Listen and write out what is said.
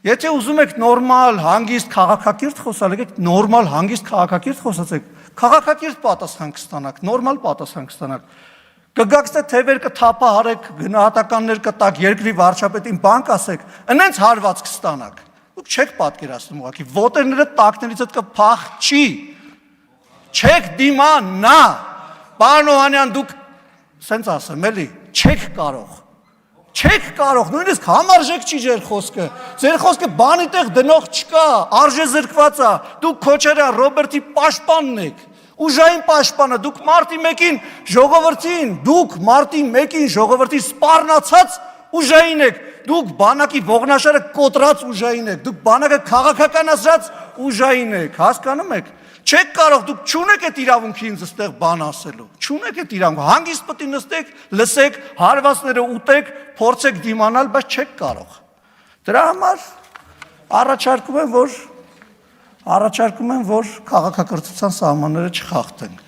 Եթե ուզում եք նորմալ, հանգիստ քաղաքակիրթ խոսալ, եկեք նորմալ, հանգիստ քաղաքակիրթ խոսացեք, քաղաքակիրթ պատասխան կստանաք, նորմալ պատասխան կստանաք։ Կգաք թե թևեր կթափահարեք, գնահատականներ կտաք, երկրի վարչապետին բան կասեք, ընենց հարված կստանաք։ Դուք չեք պատկերացնում ուղղակի, ոտերները տակներից հետ կփախչի։ Չեք դիմանա։ Պարոն Օհանյան, դուք սենց ասեմ, էլի, չեք կարող։ Չեք կարող, նույնիսկ համարժեք չի ձեր խոսքը։ Ձեր խոսքը բանի տեղ դնող չկա, արժե զրկված է։ Դուք Քոչարյան Ռոբերտի պաշտպանն եք։ Ուժային պաշտպանը, դուք մարտի 1-ին ժողովրդի սպառնացած ուժային եք։ Դուք բանակի ողնաշարը կոտրած ուժային եք։ Դուք բանակը քաղաքականացրած ուժային եք, հասկանում եք։ Չեք կարող, դուք չունեք այդ իրավունքի ինձ ստեղ բան ասելու։ Չունեք այդ իրավունքը։ Հանգիստ պետք է նստեք, լսեք, հարվածները ուտեք, փորձեք դիմանալ, բայց չեք կարող։ Դրա համար առաջարկում եմ, որ քաղաքակրթության սահմանները չխախտենք։